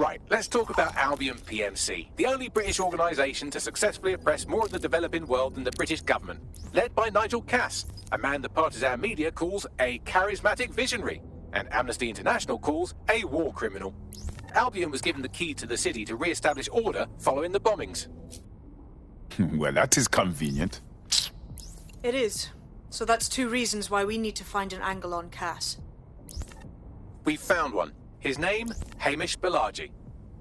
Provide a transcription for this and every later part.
Right, let's talk about Albion PMC, the only British organisation to successfully oppress more of the developing world than the British government. Led by Nigel Cass, a man the partisan media calls a charismatic visionary, and Amnesty International calls a war criminal. Albion was given the key to the city to re-establish order following the bombings. Well, that is convenient. It is. So that's two reasons why we need to find an angle on Cass. We've found one. His name, Hamish Balaji.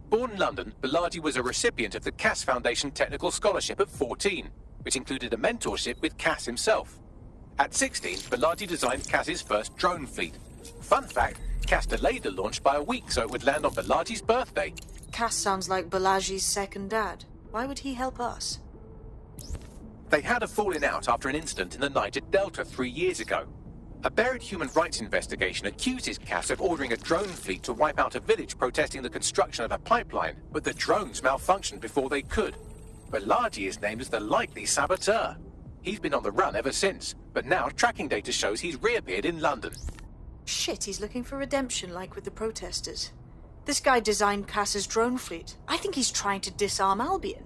Born in London, Balaji was a recipient of the Cass Foundation Technical Scholarship at 14, which included a mentorship with Cass himself. At 16, Balaji designed Cass's first drone fleet. Fun fact, Cass delayed the launch by a week so it would land on Balaji's birthday. Cass sounds like Balaji's second dad. Why would he help us? They had a falling out after an incident in the Niger Delta 3 years ago. A buried human rights investigation accuses Cass of ordering a drone fleet to wipe out a village protesting the construction of a pipeline, but the drones malfunctioned before they could. Balaji is named as the likely saboteur. He's been on the run ever since, but now tracking data shows he's reappeared in London. Shit, he's looking for redemption like with the protesters. This guy designed Cass's drone fleet. I think he's trying to disarm Albion.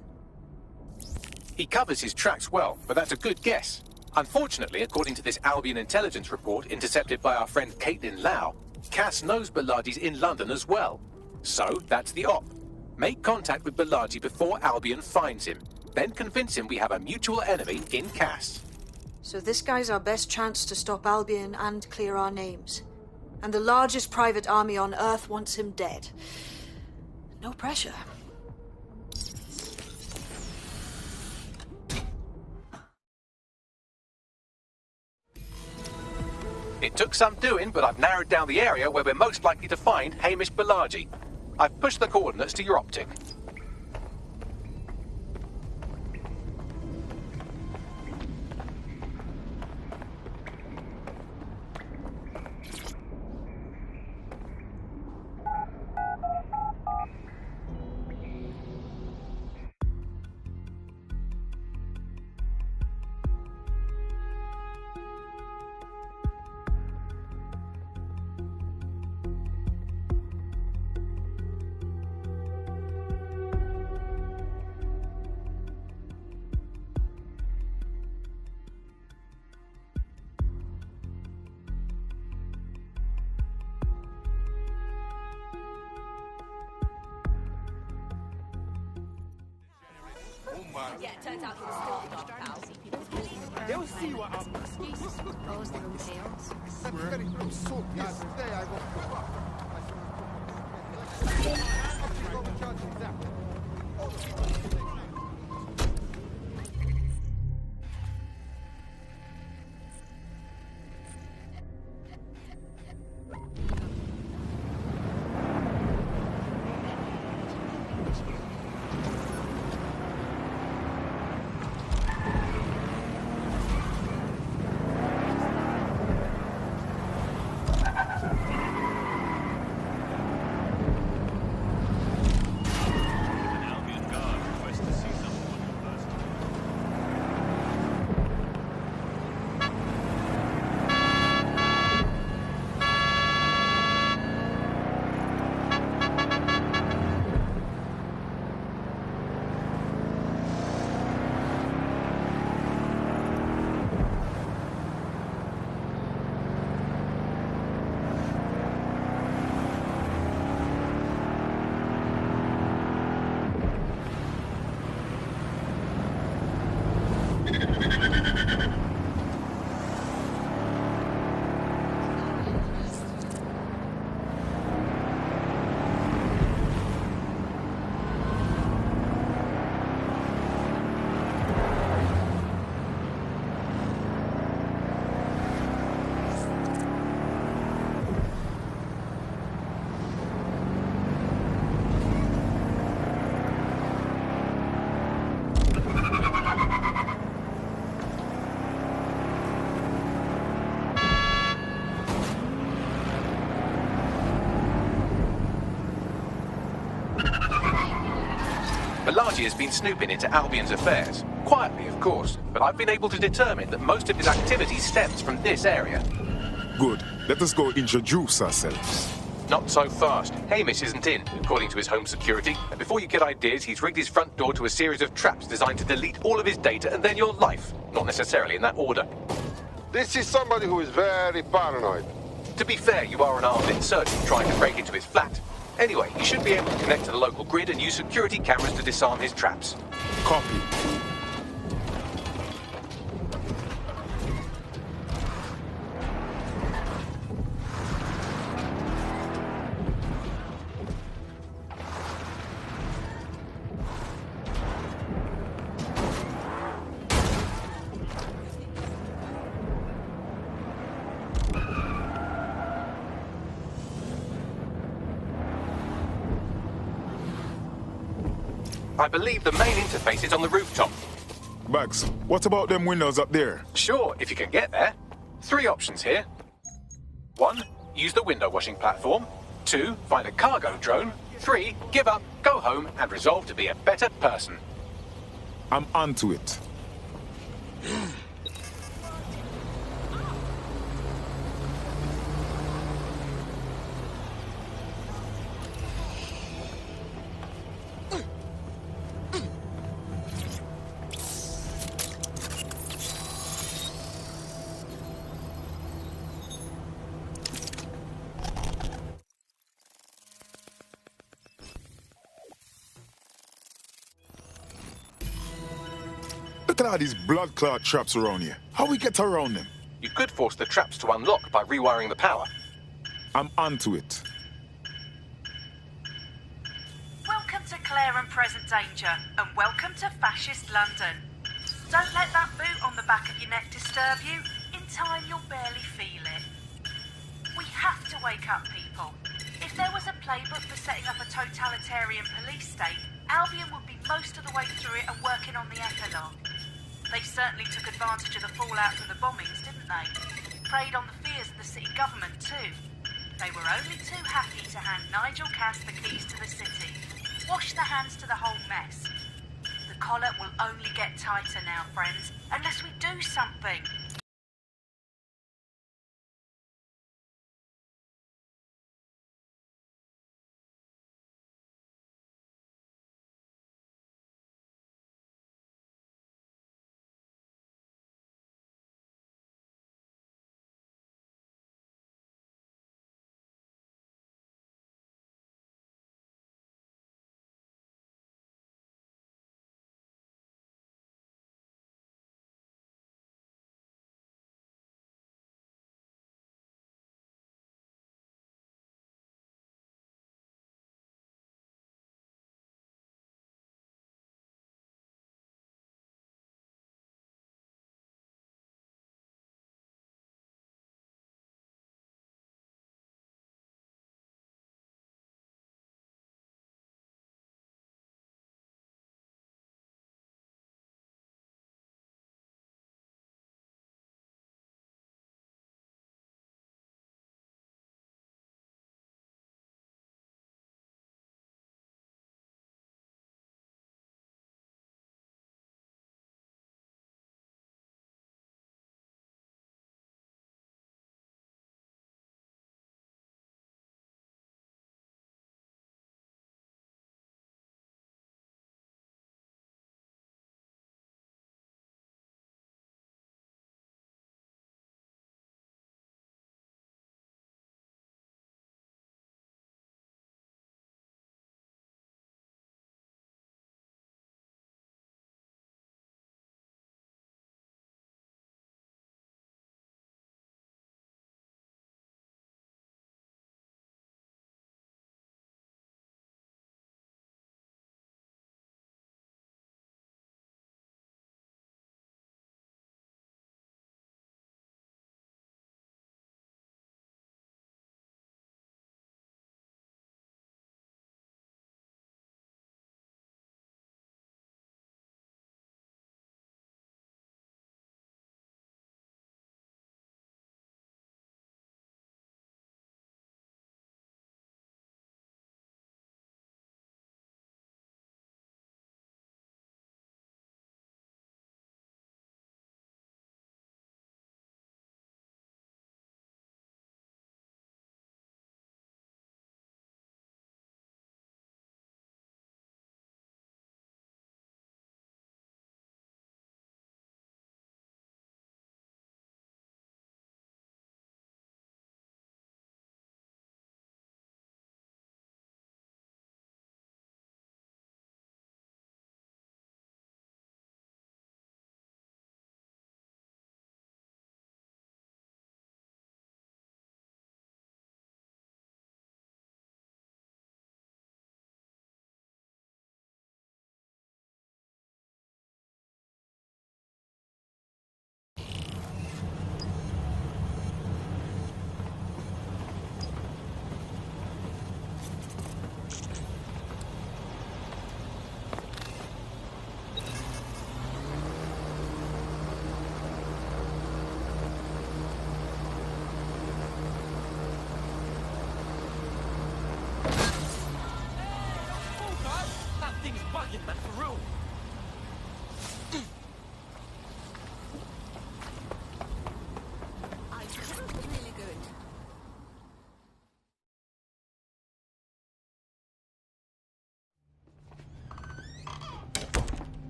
He covers his tracks well, but that's a good guess. Unfortunately, according to this Albion intelligence report intercepted by our friend Caitlin Lau, Cass knows Balaji's in London as well. So, that's the op. Make contact with Balaji before Albion finds him. Then convince him we have a mutual enemy in Cass. So this guy's our best chance to stop Albion and clear our names. And the largest private army on Earth wants him dead. No pressure. It took some doing, but I've narrowed down the area where we're most likely to find Hamish Balaji. I've pushed the coordinates to your optic. Yeah, it turns out he was still the dark pal. They'll see what I'm... Suppose the little tails. I'm very close. So, yes, today I will... Balaji has been snooping into Albion's affairs. Quietly, of course, but I've been able to determine that most of his activity stems from this area. Good. Let us go introduce ourselves. Not so fast. Hamish isn't in, according to his home security. And before you get ideas, he's rigged his front door to a series of traps designed to delete all of his data and then your life. Not necessarily in that order. This is somebody who is very paranoid. To be fair, you are an armed insurgent trying to break into his flat. Anyway, you should be able to connect to the local grid and use security cameras to disarm his traps. Copy. I believe the main interface is on the rooftop. Bags, what about them windows up there? Sure, if you can get there. 3 options here. 1. Use the window washing platform. 2. Find a cargo drone. 3. Give up, go home, and resolve to be a better person. I'm onto it. Look at all these blood clot traps around here. How we get around them? You could force the traps to unlock by rewiring the power. I'm onto it. Welcome to Claire and Present Danger, and welcome to Fascist London. Don't let that boot on the back of your neck disturb you. In time, you'll barely feel it. We have to wake up, people. If there was a playbook for setting up a totalitarian police state, Albion would be most of the way through it and working on the epilogue. They certainly took advantage of the fallout from the bombings, didn't they? Preyed on the fears of the city government, too. They were only too happy to hand Nigel Cass the keys to the city. Wash the hands to the whole mess. The collar will only get tighter now, friends, unless we do something.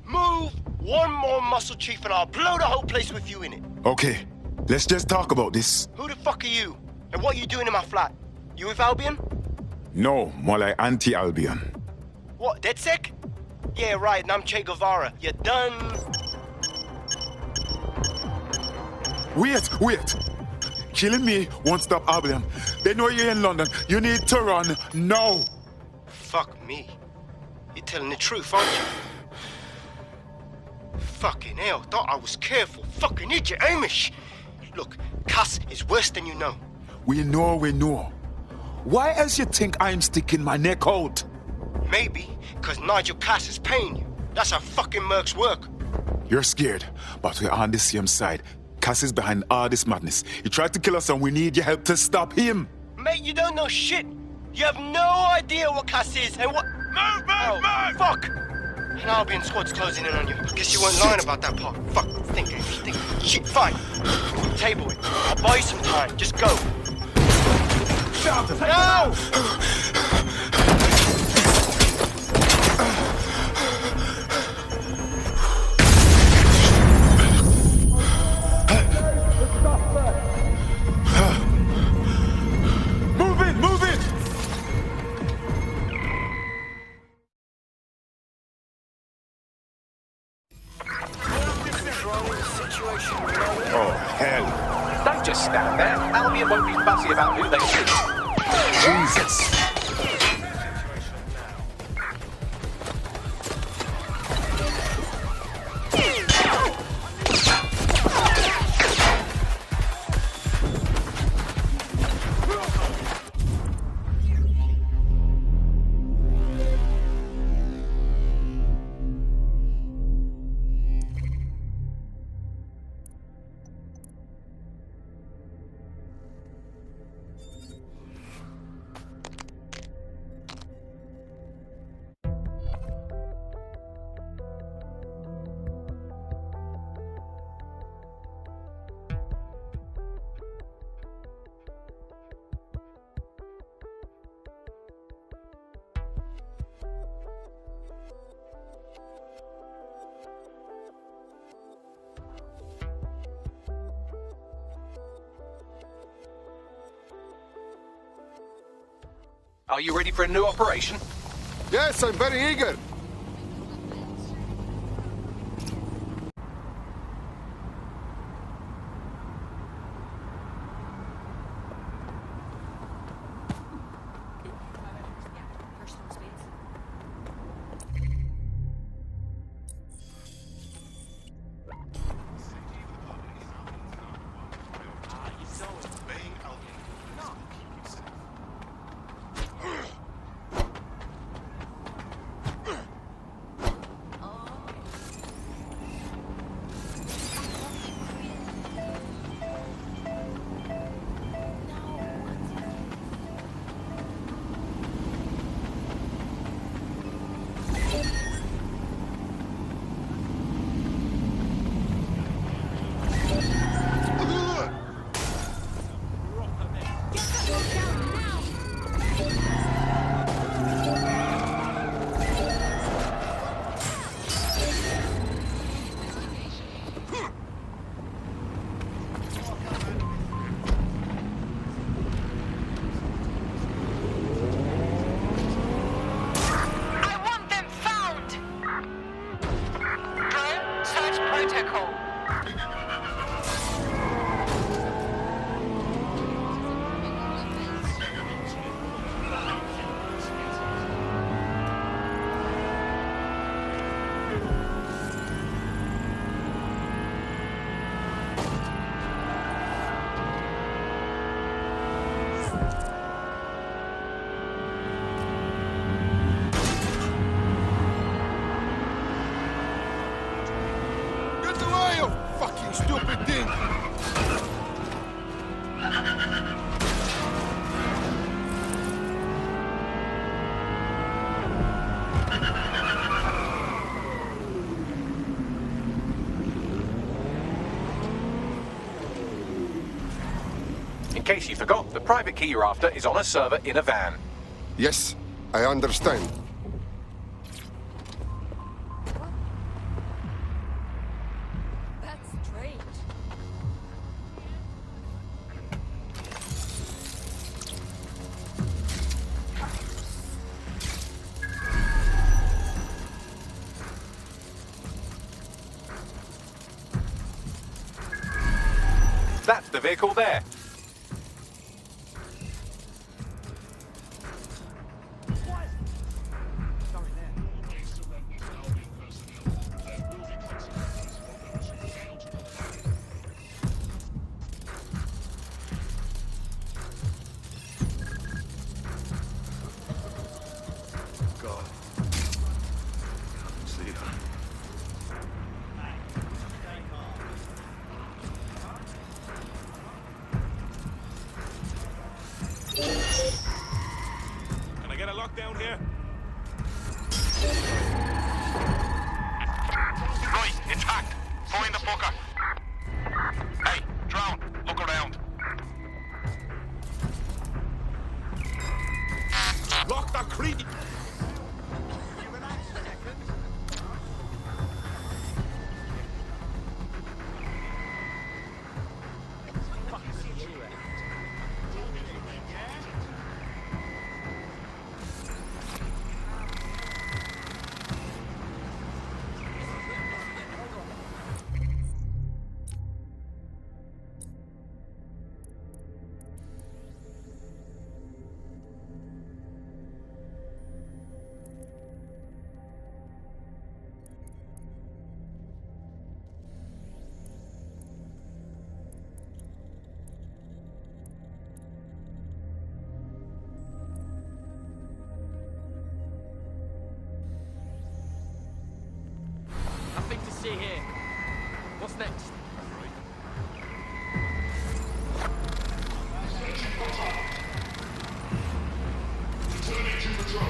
Move one more muscle, Chief, and I'll blow the whole place with you in it. Okay, let's just talk about this. Who the fuck are you? And what are you doing in my flat? You with Albion? No, more like anti-Albion. What, DedSec? Yeah, right, and I'm Che Guevara. You done? Wait! Killing me won't stop Albion. They know you're in London. You need to run now. Fuck me. You're telling the truth, aren't you? Fucking hell, thought I was careful. Fucking idiot, Amish. Look, Cass is worse than you know. We know. Why else you think I'm sticking my neck out? Maybe, because Nigel Cass is paying you. That's how fucking mercs work. You're scared, but we're on the same side. Cass is behind all this madness. He tried to kill us and we need your help to stop him. Mate, you don't know shit. You have no idea what Cass is and what... Move! Fuck! An Albion squad's closing in on you. Guess you weren't lying about that part. Fuck, think. Shit, fine. Table it. I'll buy you some time. Just go. No! Move it! Oh, hell. Don't just stand there. Albion won't be fussy about who they shoot. Jesus. Are you ready for a new operation? Yes, I'm very eager. Stupid thing! In case you forgot, the private key you're after is on a server in a van. Yes, I understand. the vehicle there. Down here. Right, it's hacked. Find the fucker. Hey, Drown, look around. Lock that creep. Nothing to see here. What's next? Returning to patrol.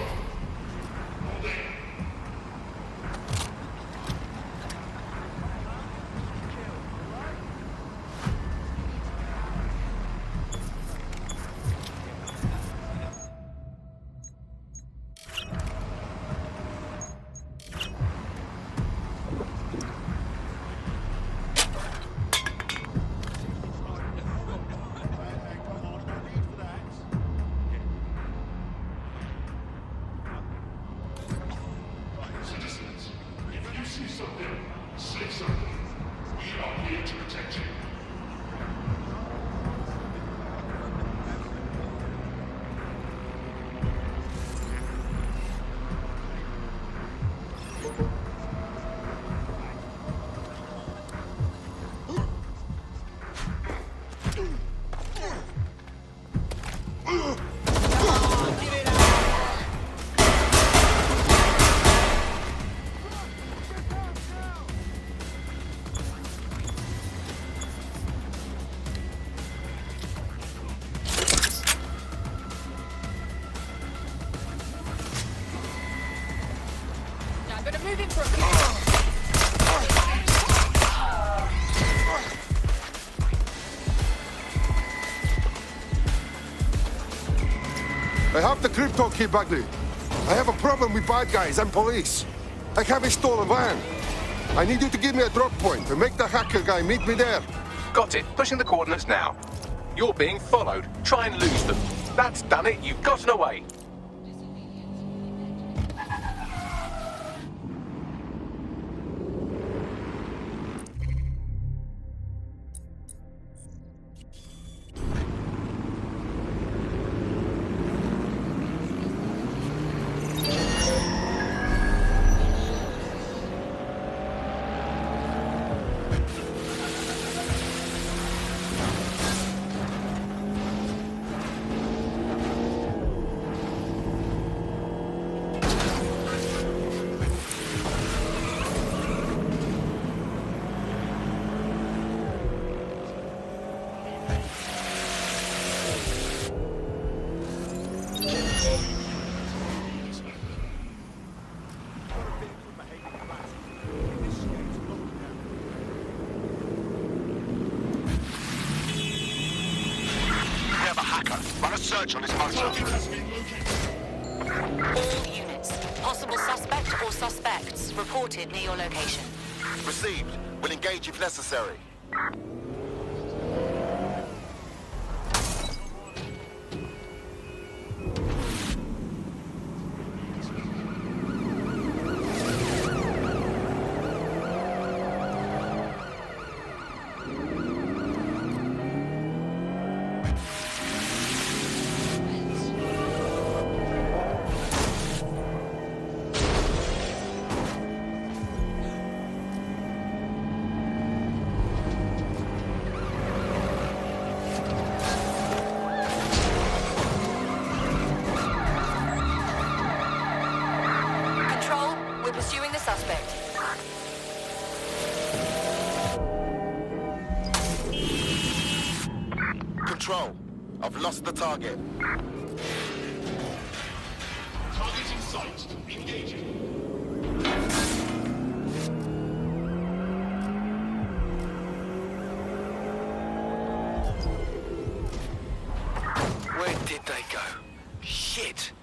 I have the crypto key, Bagley. I have a problem with bad guys and police. I have a stolen van. I need you to give me a drop point and make the hacker guy meet me there. Got it. Pushing the coordinates now. You're being followed. Try and lose them. That's done it. You've gotten away. Search on his motor. All units. Possible suspect or suspects reported near your location. Received. Will engage if necessary. I've lost the target. Target in sight. Engaging. Where did they go? Shit!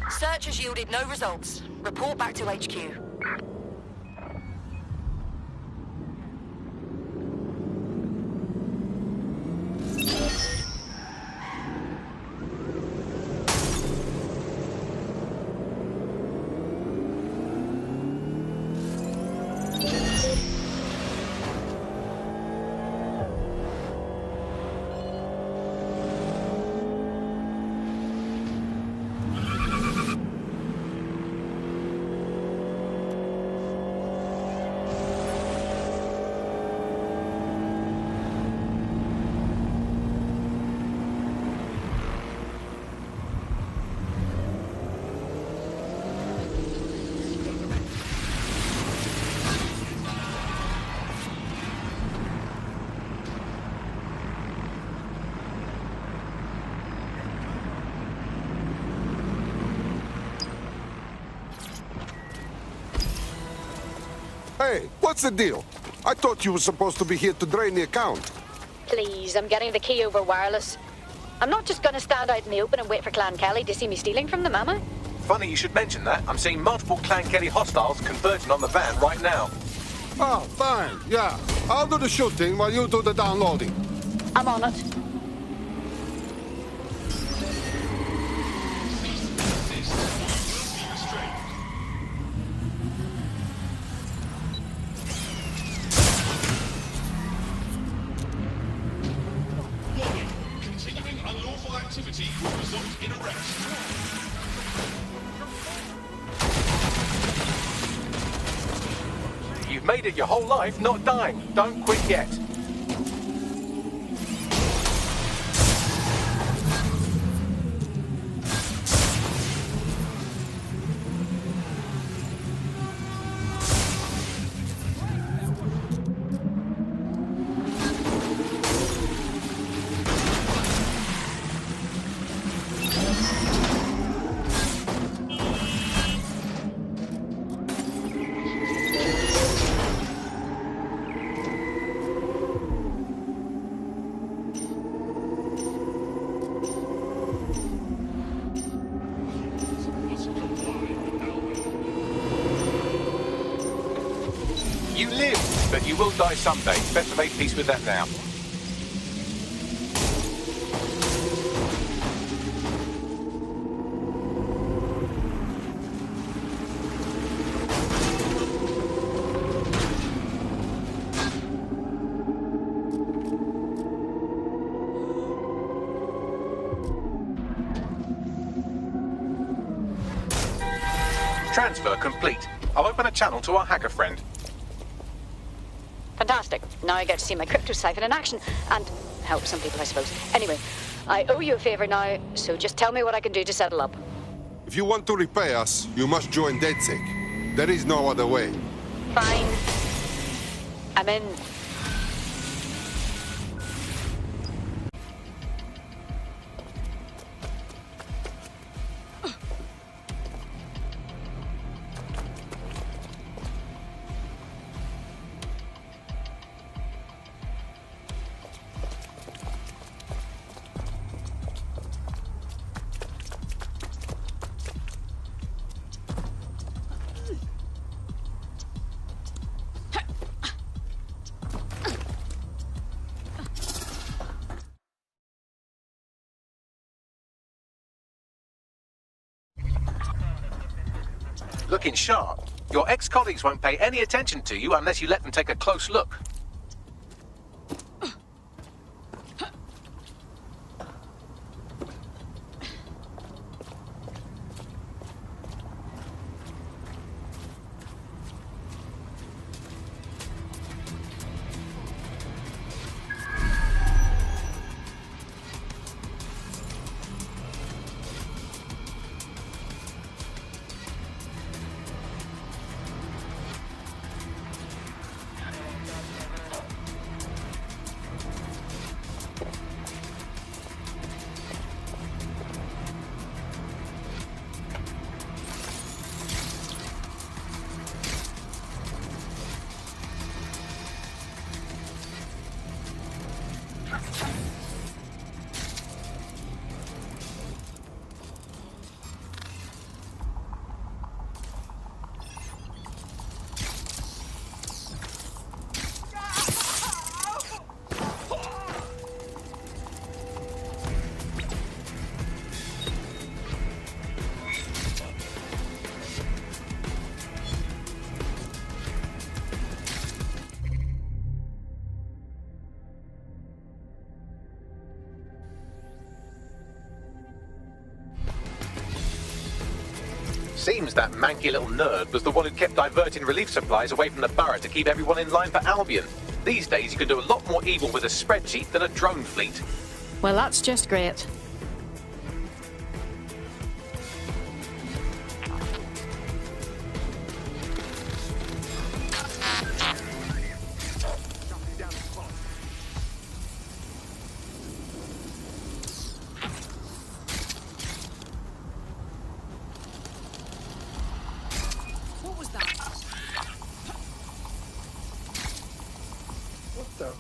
Search has yielded no results. Report back to HQ. Hey, what's the deal? I thought you were supposed to be here to drain the account. Please, I'm getting the key over wireless. I'm not just gonna stand out in the open and wait for Clan Kelly to see me stealing from them, am I? Funny you should mention that. I'm seeing multiple Clan Kelly hostiles converging on the van right now. Oh, fine, yeah. I'll do the shooting while you do the downloading. I'm on it. Continuing unlawful activity will result in arrest. You've made it your whole life not dying. Don't quit yet. You live, but you will die someday. Better make peace with that now. Transfer complete. I'll open a channel to our hacker friend. Fantastic. Now I get to see my crypto siphon in action and help some people, I suppose. Anyway, I owe you a favor now, so just tell me what I can do to settle up. If you want to repay us, you must join DedSec. There is no other way. Fine. I'm in. Looking sharp. Your ex-colleagues won't pay any attention to you unless you let them take a close look. Seems that manky little nerd was the one who kept diverting relief supplies away from the Borough to keep everyone in line for Albion. These days you can do a lot more evil with a spreadsheet than a drone fleet. Well, that's just great. What was that? What the?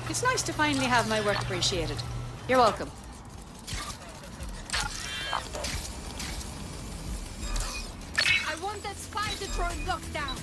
It's nice to finally have my work appreciated. You're welcome. I want that spider drone locked down.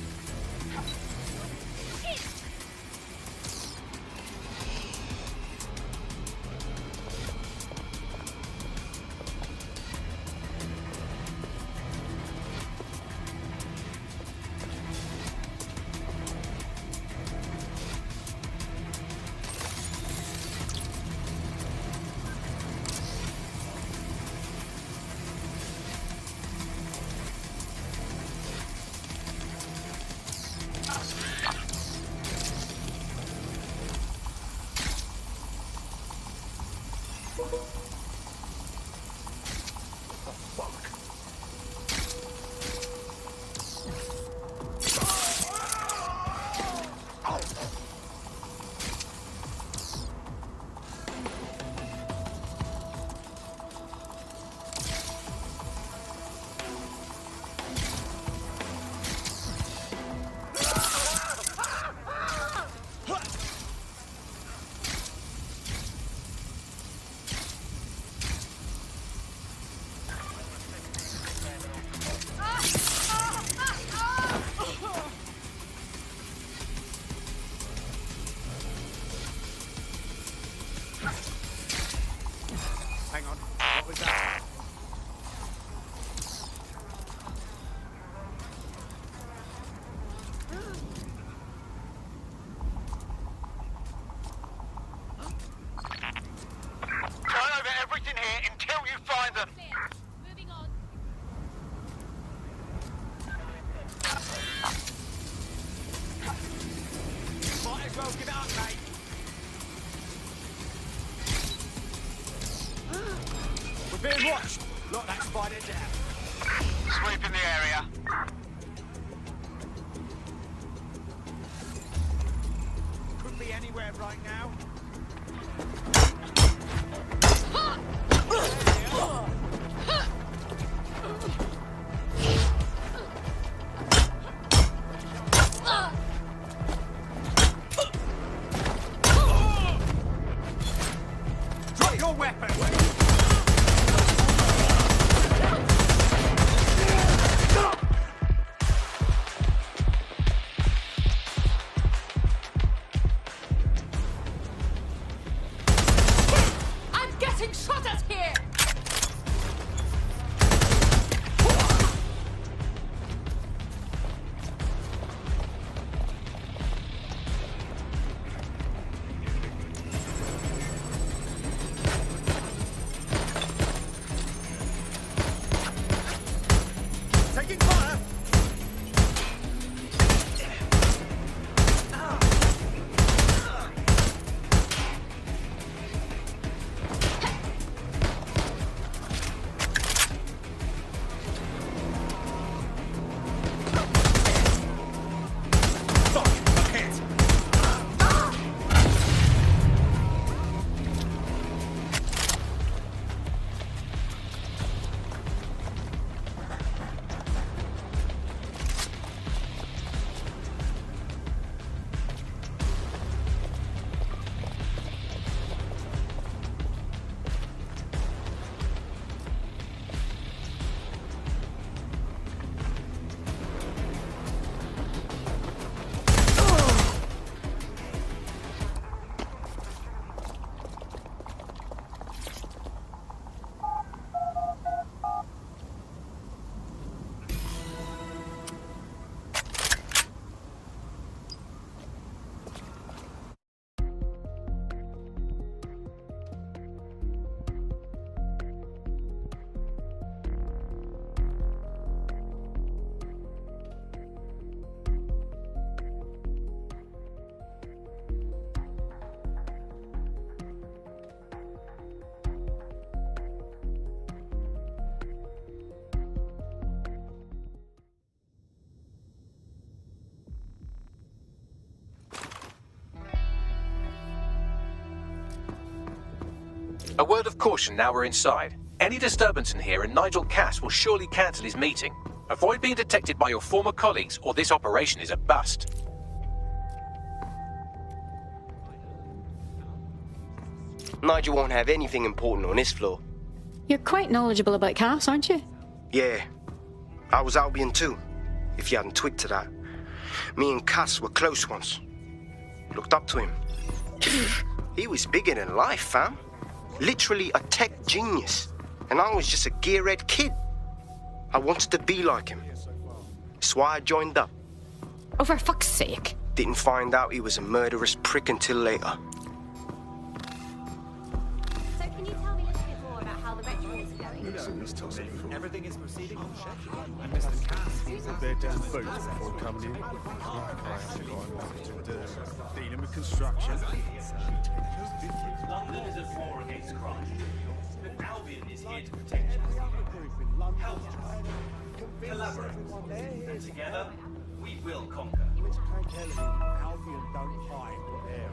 Hang on. What was that? Turn over everything here until you find them. Moving on. Might as well give it up, mate. We're being watched. Lock that spider down. Sweeping the area. Could be anywhere right now. Drop your weapon! I'm getting shot at here! Taking fire! Fuck! I'm hit! A word of caution now we're inside. Any disturbance in here and Nigel Cass will surely cancel his meeting. Avoid being detected by your former colleagues or this operation is a bust. Nigel won't have anything important on this floor. You're quite knowledgeable about Cass, aren't you? Yeah. I was Albion too, if you hadn't twigged to that. Me and Cass were close once. Looked up to him. He was bigger than life, fam. Literally a tech genius. And I was just a gearhead kid. I wanted to be like him. That's why I joined up. Oh, for fuck's sake. Didn't find out he was a murderous prick until later. So can you tell me a little bit more about how the rituals are going? Everything is proceeding on schedule. And Mr. Cass is at their damn boat before coming in. Dealing with construction. London is at war against crime. But Albion is here to protect you. Help us. Collaborate. And together, we will conquer. Albion don't hide there.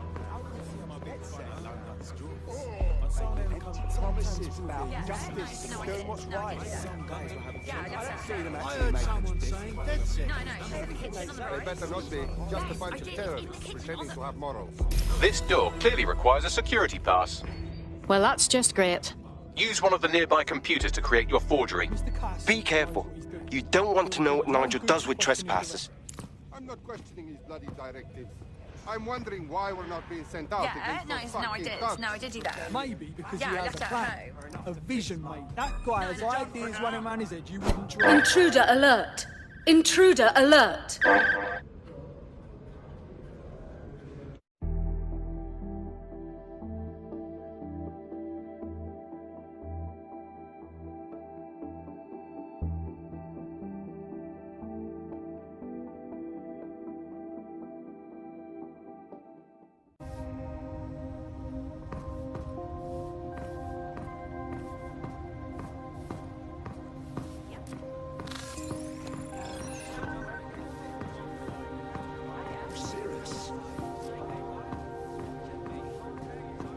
Promises about justice and doing what's right. Some guys will have a I heard someone saying dead set. They better not be. Just a bunch of terrorists pretending to have morals. This door clearly requires a security pass. Well, that's just great. Use one of the nearby computers to create your forgery. Be careful. You don't want to know what Nigel does with trespassers. I'm not questioning his bloody directives. I'm wondering why we're not being sent out against those fucking thugs. No, I did do that. Maybe because Yeah, he I has left a it plan, at home. a vision, mate. That guy has ideas running around his head you wouldn't try. Intruder alert! Intruder alert!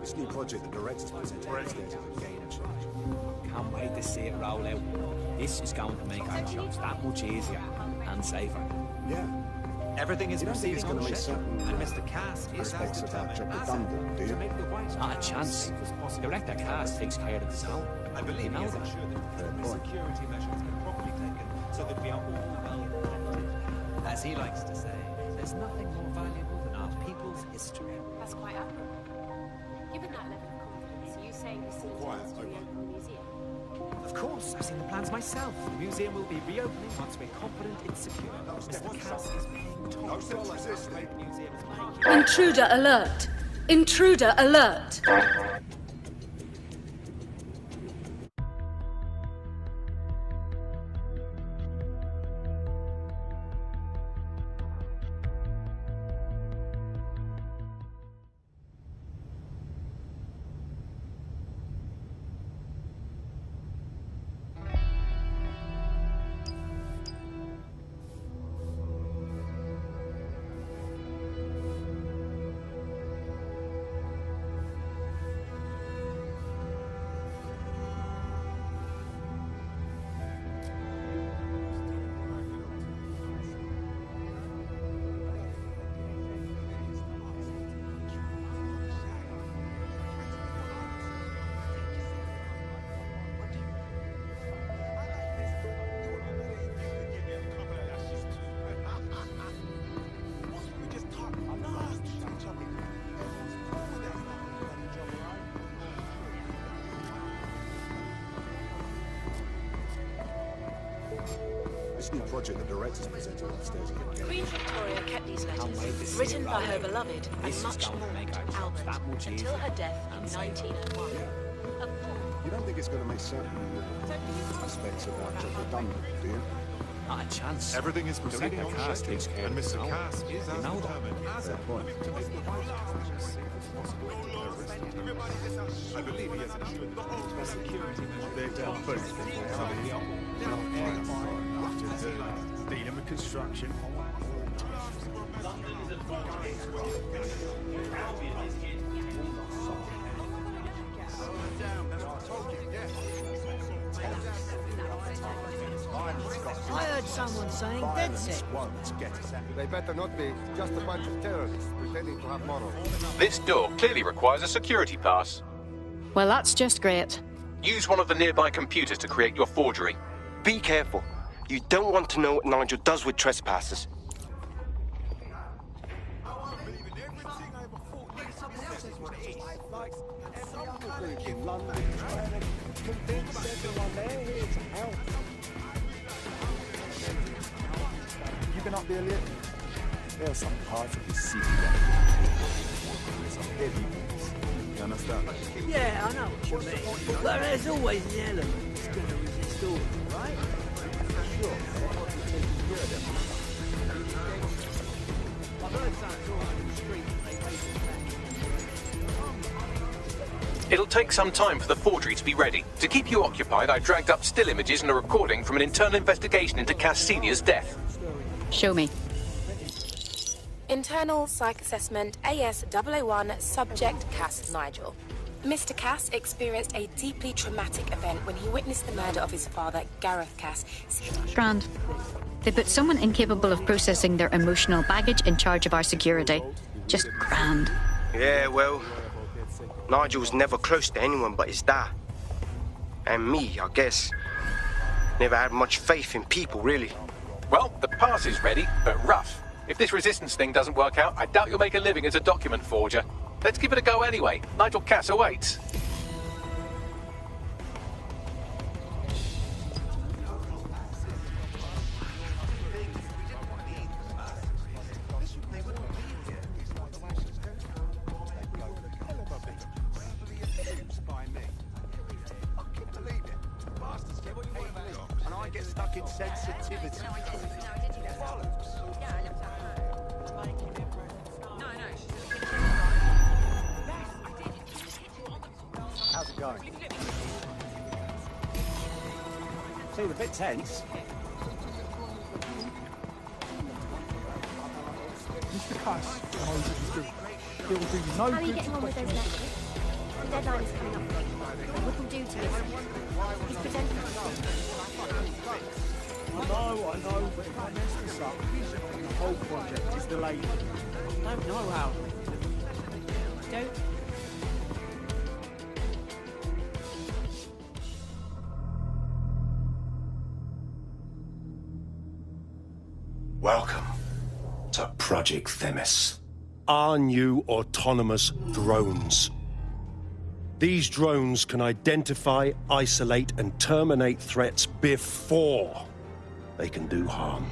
This new project the director's presenting is a game changer. Can't wait to see it roll out. This is going to make our jobs that much easier and safer. Yeah. Everything is You don't think it's proceeding going on to make schedule, certain and Mr. Cass is as aspects of that determined job as redundant, do you? to make the right Not a chance. Director Cass takes care of his own. I believe you know he has that. ensured that the security measures are properly taken so that we are all well protected. As he likes to say, there's nothing more valuable than our people's history. That's quite admirable. Given that level of confidence, are you saying the city intends to reopen the museum? Of course, I've seen the plans myself. The museum will be reopening once we're confident it's secure. Mr. Cass is paying top dollar to make the museum as big. Intruder alert! Intruder alert! This new project the director's presenting upstairs again. Queen Victoria kept these letters, written by her beloved and much mourned Albert, until her death in 1901. You don't think it's going to make certain aspects of that job redundant, do you? Not a chance. Everything is proceeding on Cass schedule, takes care and of his Mr. own. Cass is You as know that. determined as Fair point. to make the right decisions as possible to terrorists. I believe he has ensured that the security measures They're down boat before coming in. Dealing with construction. London is at war against crime. Albion is here to protect you. I heard someone saying dead set. They better not be. Just a bunch of terrorists pretending to have morals. This door clearly requires a security pass. Well, that's just great. Use one of the nearby computers to create your forgery. Be careful. You don't want to know what Nigel does with trespassers. You been up there lately? There are some parts of the city that some heavy ones. You understand? Yeah, I know what you mean. But there's always an element that's going to resist all, right? Sure. I've heard some talk in the street that they hate It'll take some time for the forgery to be ready. To keep you occupied, I dragged up still images and a recording from an internal investigation into Cass Sr.'s death. Show me. Internal Psych Assessment AS-001, Subject Cass Nigel. Mr. Cass experienced a deeply traumatic event when he witnessed the murder of his father, Gareth Cass. Grand. They put someone incapable of processing their emotional baggage in charge of our security. Just grand. Yeah, well, Nigel was never close to anyone but his dad. And me, I guess. Never had much faith in people, really. Well, the pass is ready, but rough. If this resistance thing doesn't work out, I doubt you'll make a living as a document forger. Let's give it a go anyway. Nigel Cass awaits. And I get stuck in sensitivity. How's it going? Seemed a bit tense. Mr. Cass, it will do no How are you good getting on with those lectures? The deadline is coming up. What can do to you? He's presenting I know, but if I mess this up, the whole project is delayed. I don't know how. Don't. Welcome to Project Themis. Our new autonomous drones. These drones can identify, isolate, and terminate threats before they can do harm.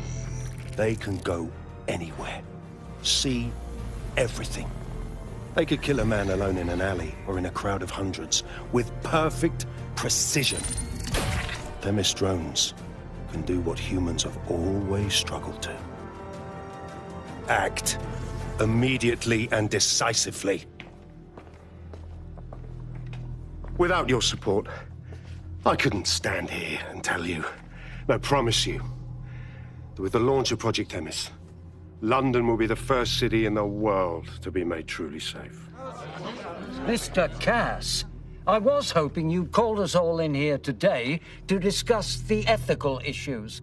They can go anywhere, see everything. They could kill a man alone in an alley or in a crowd of hundreds with perfect precision. Themis drones can do what humans have always struggled to. Act immediately and decisively. Without your support, I couldn't stand here and tell you, I promise you, that with the launch of Project Themis, London will be the first city in the world to be made truly safe. Mr. Cass, I was hoping you'd called us all in here today to discuss the ethical issues.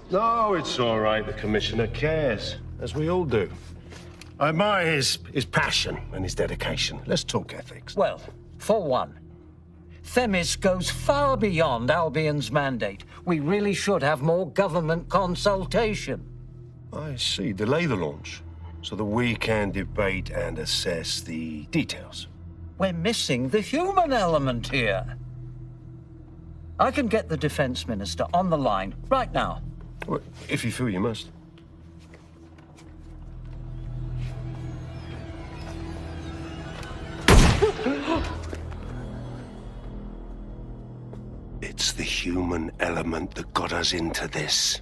No, it's all right. The Commissioner cares, as we all do. I admire his passion and his dedication. Let's talk ethics. Well, for one, Themis goes far beyond Albion's mandate. We really should have more government consultation. I see. Delay the launch so that we can debate and assess the details. We're missing the human element here. I can get the Defense Minister on the line right now. Well, if you feel you must. It's the human element that got us into this.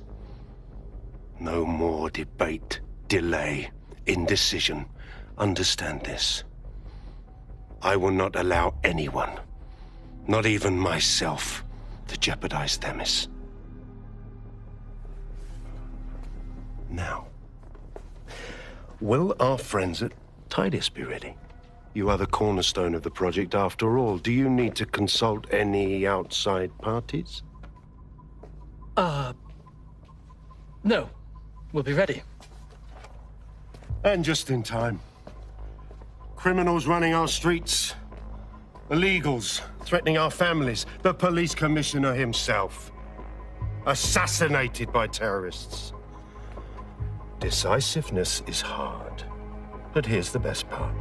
No more debate, delay, indecision. Understand this. I will not allow anyone, not even myself, to jeopardize Themis. Now, will our friends at Tidus be ready? You are the cornerstone of the project after all. Do you need to consult any outside parties? No. We'll be ready. And just in time. Criminals running our streets. Illegals threatening our families. The police commissioner himself. Assassinated by terrorists. Decisiveness is hard. But here's the best part.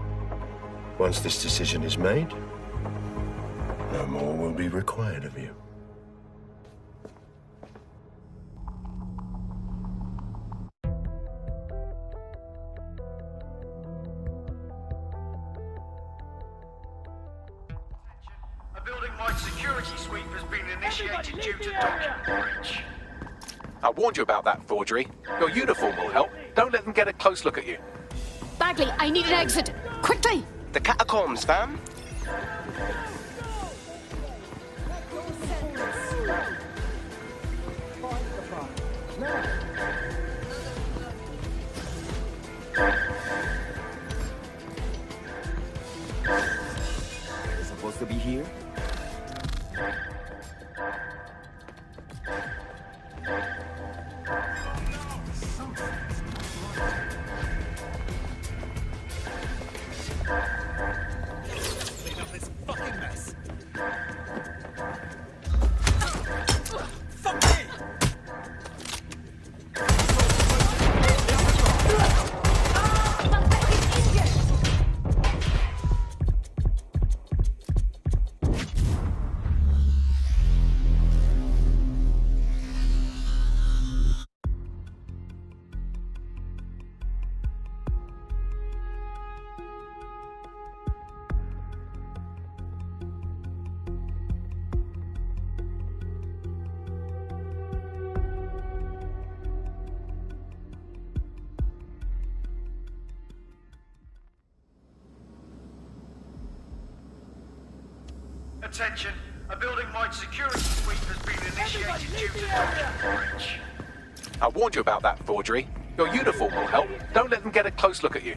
Once this decision is made, no more will be required of you. A building-wide security sweep has been initiated due to document breach. I warned you about that forgery. Your uniform will help. Don't let them get a close look at you. Bagley, I need an exit. Quickly! The catacombs, fam. You're supposed to be here? Clean up this fucking mess. Fuck me! Attention, a building-wide security sweep has been initiated due to document breach. I warned you about that forgery. Your uniform will help. Don't let them get a close look at you.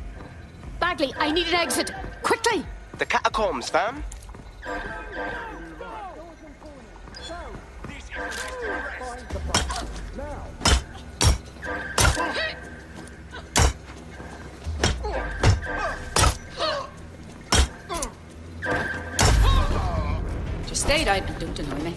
Bagley, I need an exit. Quickly! The catacombs, fam. Just stay down and don't annoy me.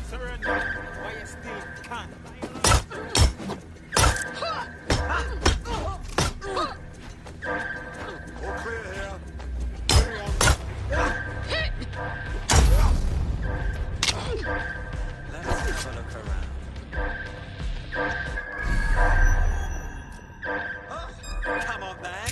Surrender while you still can. All clear here. Let's have a look around. Come on, man.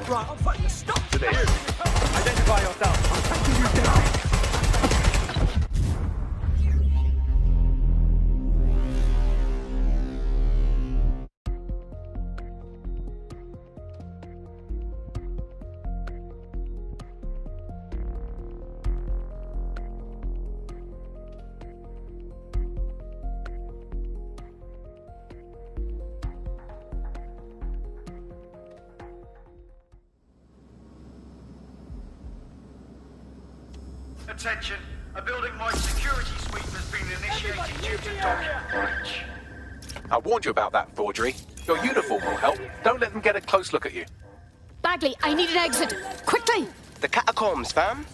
Right, I'm fighting to stop today. Identify yourself. I'm taking you down. Attention, a building-wide security sweep has been initiated due to document breach. I warned you about that forgery. Your uniform will help. Don't let them get a close look at you. Bagley, I need an exit. Quickly! The catacombs, fam.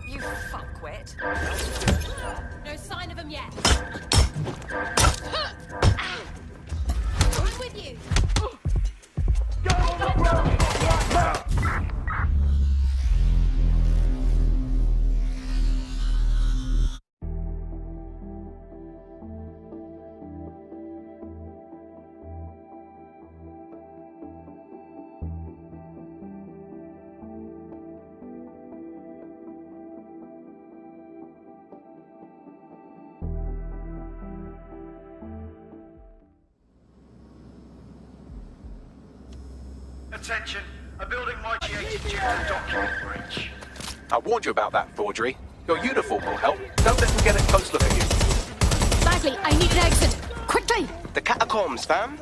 You fuckwit. No sign of him yet. I'm with you. Attention, a building might be due to a document breach. I warned you about that forgery. Your uniform will help. Don't let them get a close look at you. Bagley, I need an exit. Quickly! The catacombs, fam.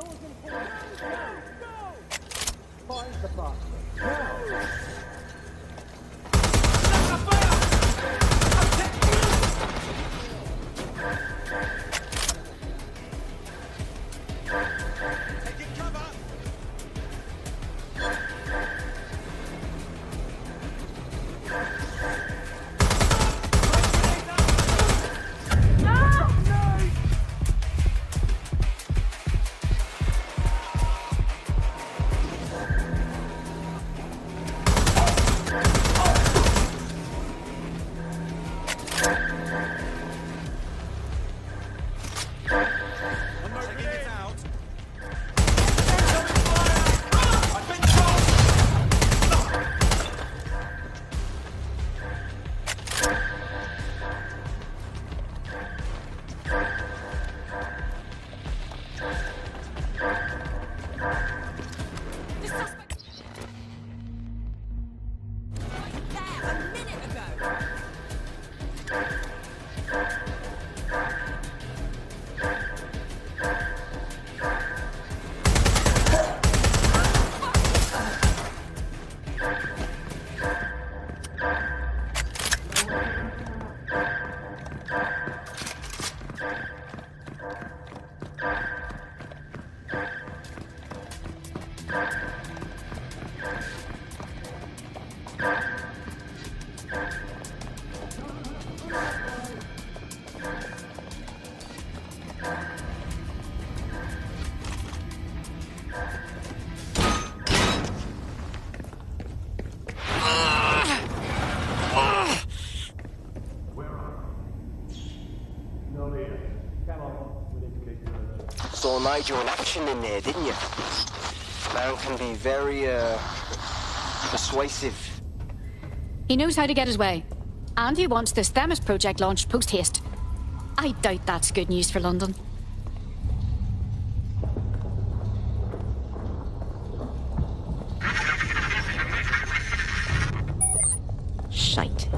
Saw Nigel in action in there, didn't you? Man can be very, persuasive. He knows how to get his way. And he wants this Themis project launched post-haste. I doubt that's good news for London. Shite.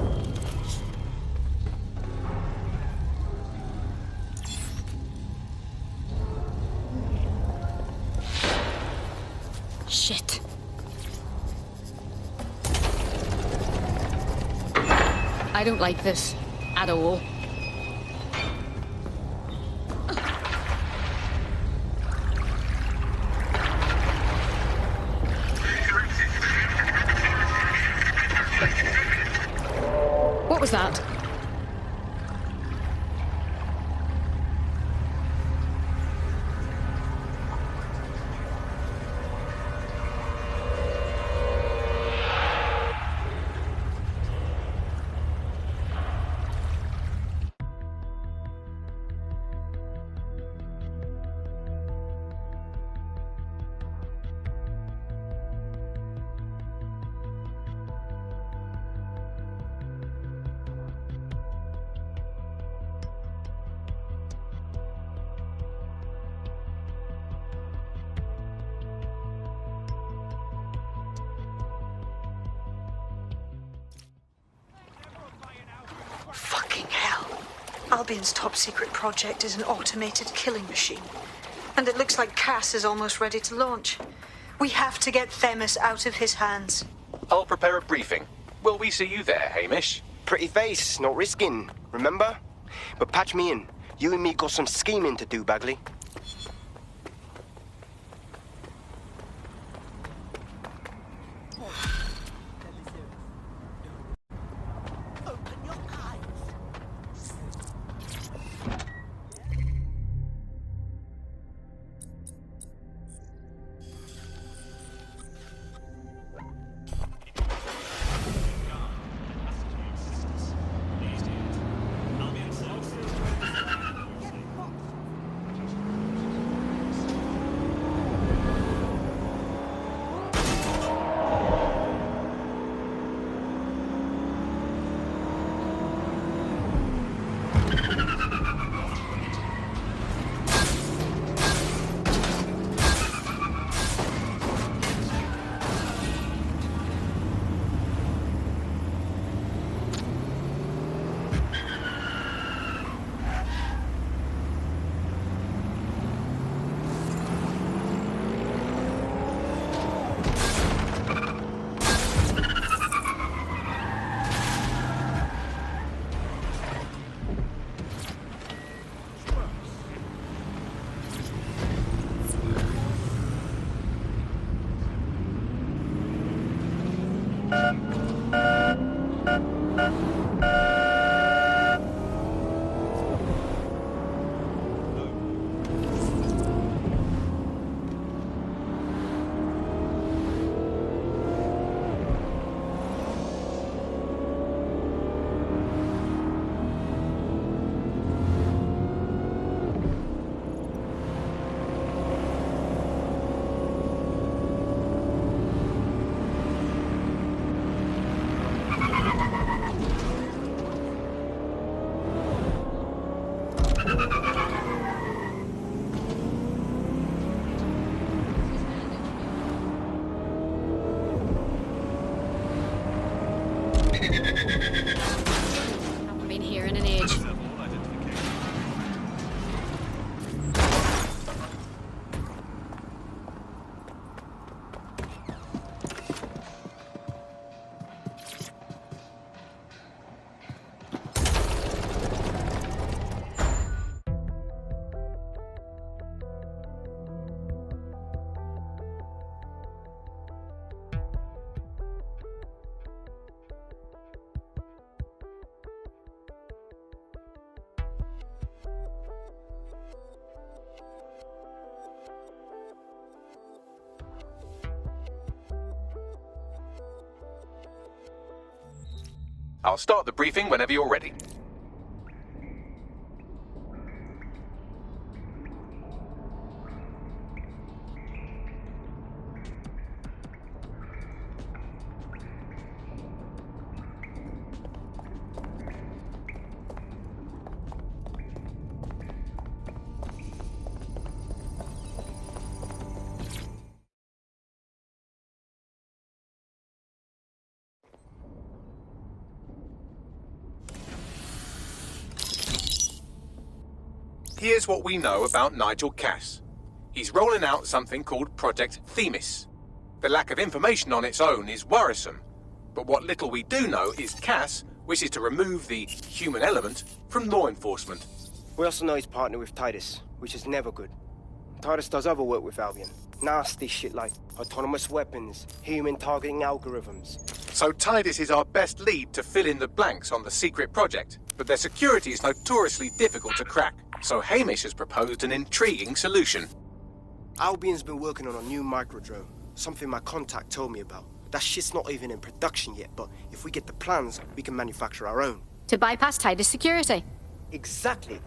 Shit. I don't like this at all. What was that? Fucking hell. Albion's top-secret project is an automated killing machine. And it looks like Cass is almost ready to launch. We have to get Themis out of his hands. I'll prepare a briefing. Will we see you there, Hamish? Pretty face, not risking, remember? But patch me in. You and me got some scheming to do, Bagley. Open I'll start the briefing whenever you're ready. Here's what we know about Nigel Cass. He's rolling out something called Project Themis. The lack of information on its own is worrisome, but what little we do know is Cass wishes to remove the human element from law enforcement. We also know he's partnered with Titus, which is never good. Titus does other work with Albion. Nasty shit like autonomous weapons, human targeting algorithms. So Titus is our best lead to fill in the blanks on the secret project, but their security is notoriously difficult to crack. So Hamish has proposed an intriguing solution. Albion's been working on a new microdrone, something my contact told me about. That shit's not even in production yet, but if we get the plans, we can manufacture our own. To bypass Titus security? Exactly.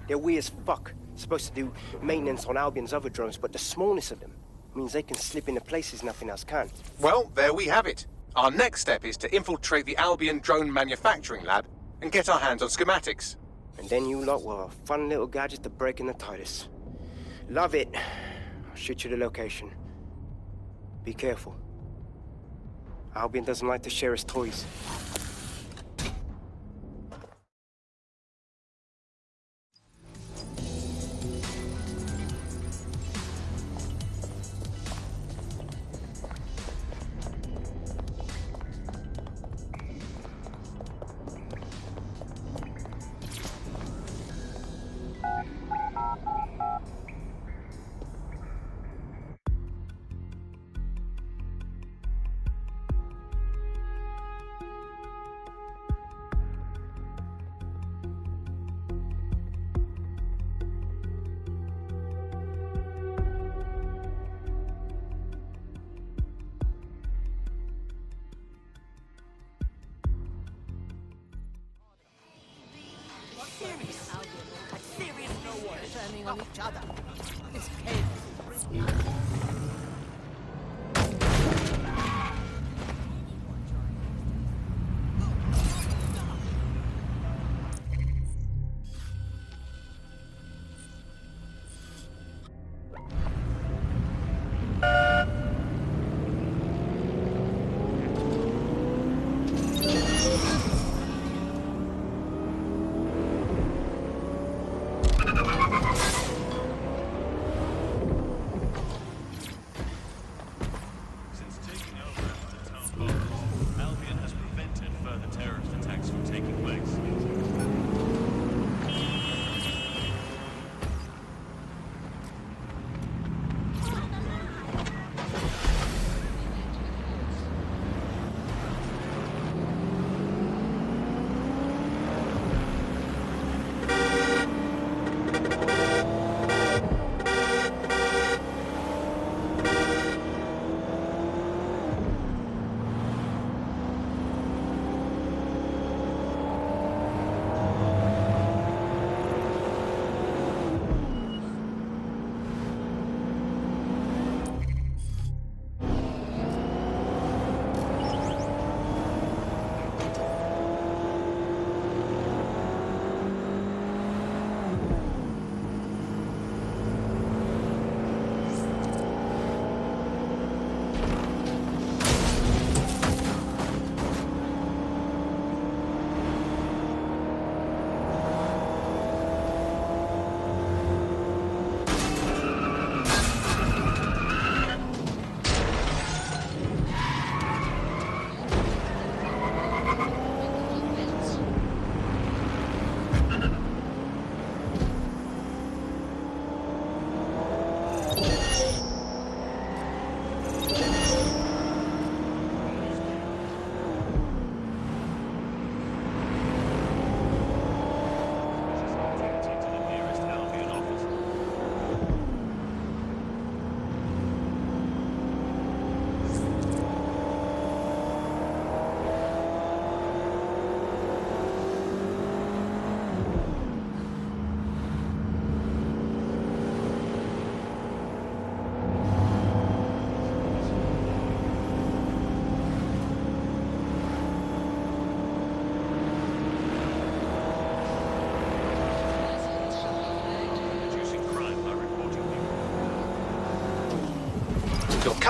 They're weird as fuck. Supposed to do maintenance on Albion's other drones, but the smallness of them means they can slip into places nothing else can. Well, there we have it. Our next step is to infiltrate the Albion drone manufacturing lab and get our hands on schematics. And then you lot will have a fun little gadget to break into Titus. Love it. I'll shoot you the location. Be careful. Albion doesn't like to share his toys. Turning on each other. This cave.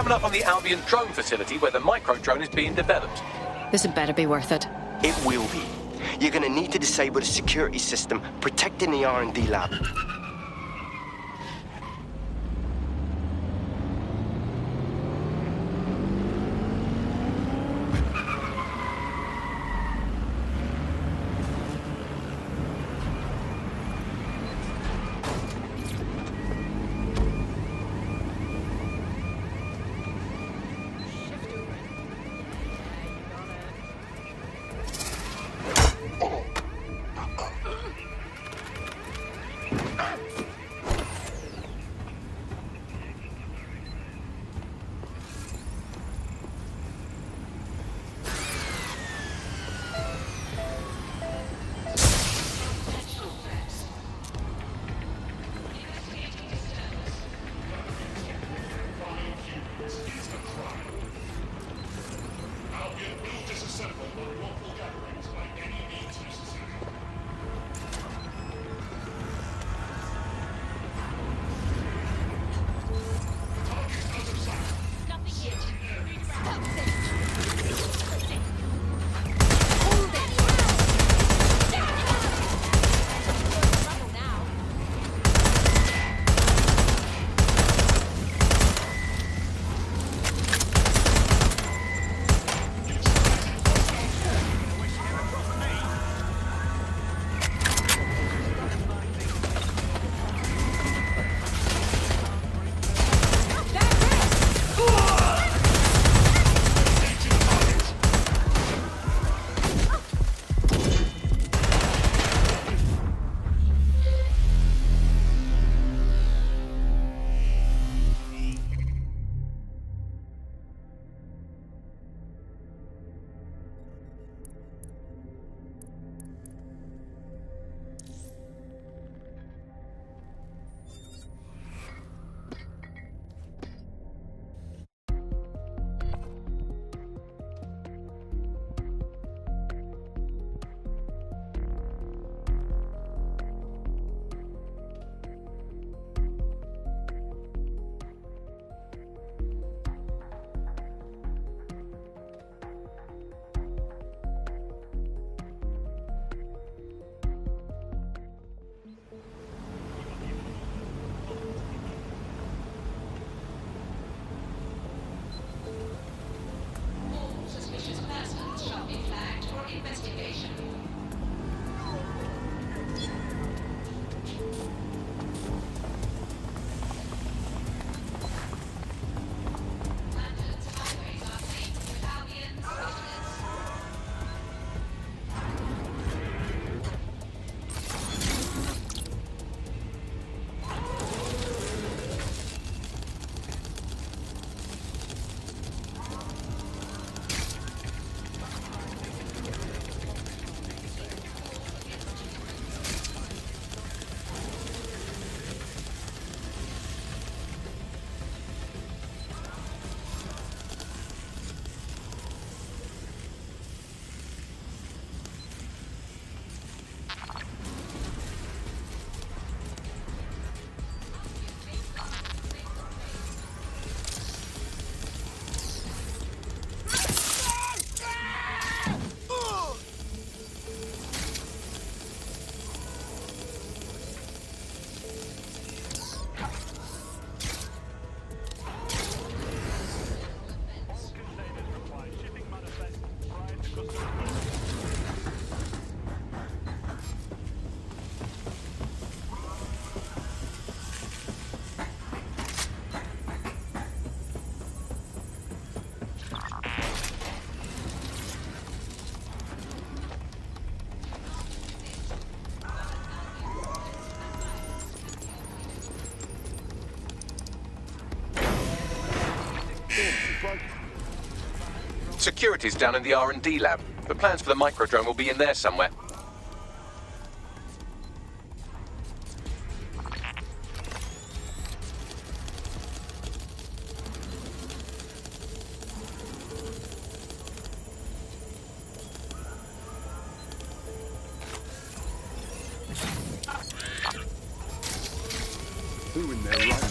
coming up on the Albion drone facility where the micro-drone is being developed. This had better be worth it. It will be. You're gonna need to disable the security system protecting the R&D lab. Security's down in the R&D lab. The plans for the microdrone will be in there somewhere. Who in there right now?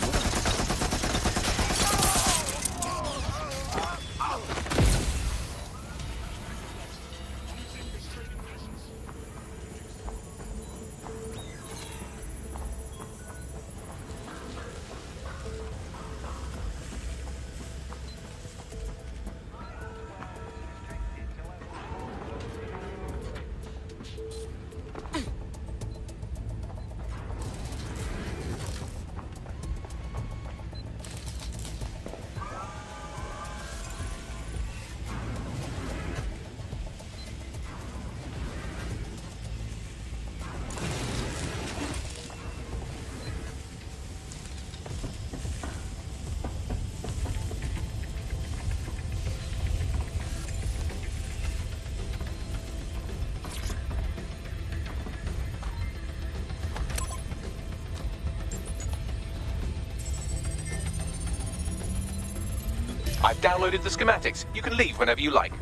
I've downloaded the schematics. You can leave whenever you like.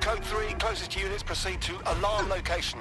Code 3, closest units proceed to alarm location.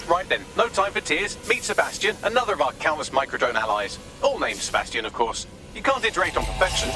Right then, no time for tears. Meet Sebastian, another of our countless microdrone allies. All named Sebastian, of course. You can't iterate on perfection.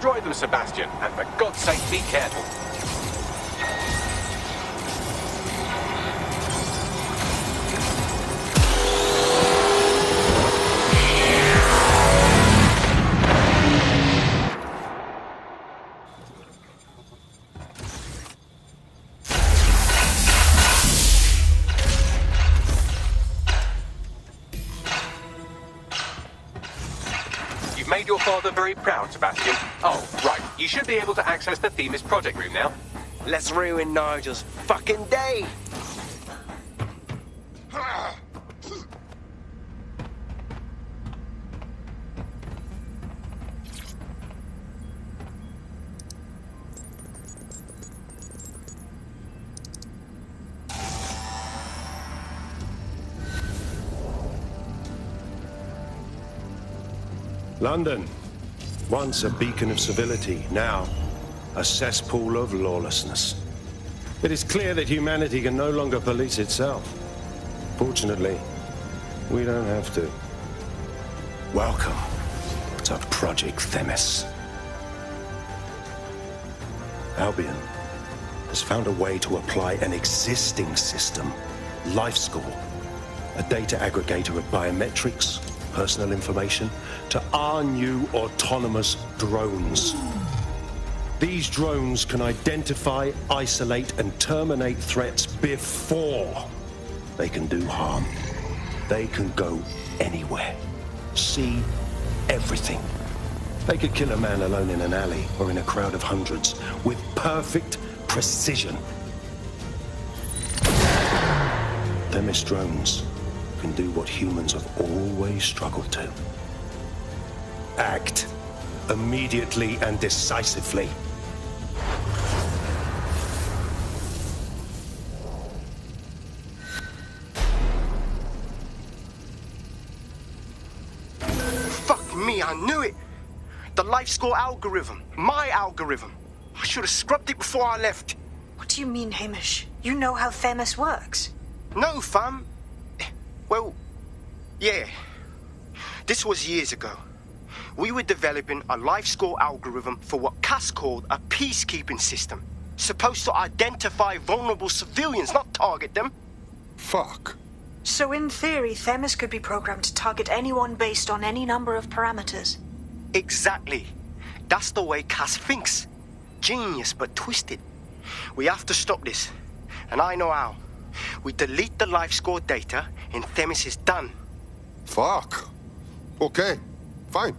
Destroy them, Sebastian, and for God's sake, be careful. Made your father very proud, Sebastian. Oh, right. You should be able to access the Themis project room now. Let's ruin Nigel's fucking day. London, once a beacon of civility, now a cesspool of lawlessness. It is clear that humanity can no longer police itself. Fortunately, we don't have to. Welcome to Project Themis. Albion has found a way to apply an existing system, LifeScore, a data aggregator of biometrics, personal information, to our new autonomous drones. These drones can identify, isolate, and terminate threats before they can do harm. They can go anywhere, see everything. They could kill a man alone in an alley or in a crowd of hundreds with perfect precision. Themis drones can do what humans have always struggled to. Act immediately and decisively. Fuck me, I knew it. The LifeScore algorithm. My algorithm. I should have scrubbed it before I left. What do you mean, Hamish? You know how Themis works. No, fam. Well, yeah. This was years ago. We were developing a LifeScore algorithm for what Cass called a peacekeeping system. Supposed to identify vulnerable civilians, not target them. Fuck. So in theory, Themis could be programmed to target anyone based on any number of parameters. Exactly. That's the way Cass thinks. Genius, but twisted. We have to stop this. And I know how. We delete the LifeScore data, and Themis is done. Fuck. Okay, fine.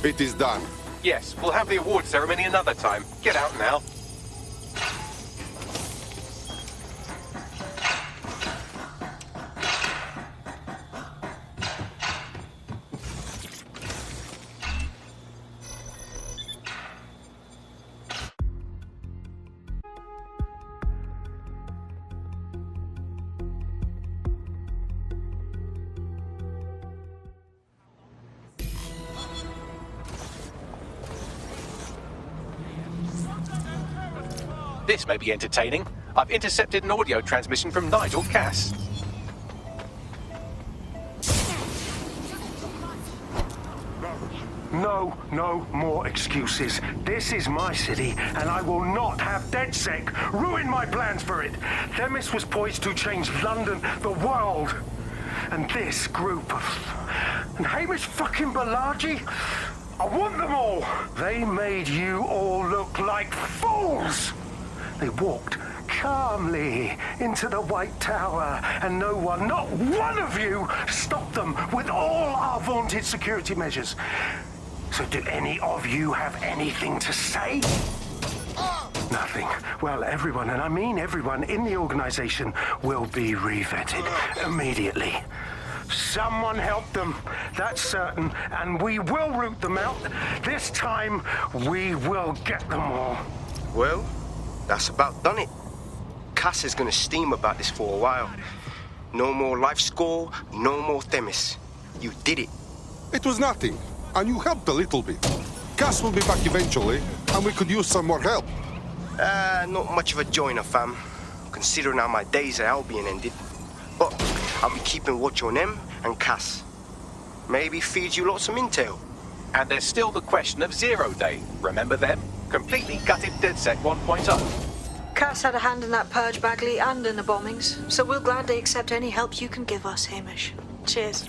It is done. Yes, we'll have the award ceremony another time. Get out now. This may be entertaining. I've intercepted an audio transmission from Nigel Cass. No more excuses. This is my city, and I will not have DedSec ruin my plans for it. Themis was poised to change London, the world. And this group of... And Hamish fucking Balaji? I want them all. They made you all look like fools. They walked calmly into the White Tower, and no one, not one of you, stopped them with all our vaunted security measures. So do any of you have anything to say? Nothing. Well, everyone, and I mean everyone in the organization, will be re-vetted immediately. Someone help them, that's certain, and we will root them out. This time, we will get them all. Well, that's about done it. Cass is gonna steam about this for a while. No more life score, no more Themis. You did it. It was nothing, and you helped a little bit. Cass will be back eventually, and we could use some more help. Not much of a joiner, fam. Considering how my days at Albion ended. But I'll be keeping watch on them and Cass. Maybe feed you lots of intel. And there's still the question of Zero Day. Remember them? Completely gutted DedSec 1.0. Cass had a hand in that purge, Bagley, and in the bombings, so we'll gladly accept any help you can give us, Hamish. Cheers.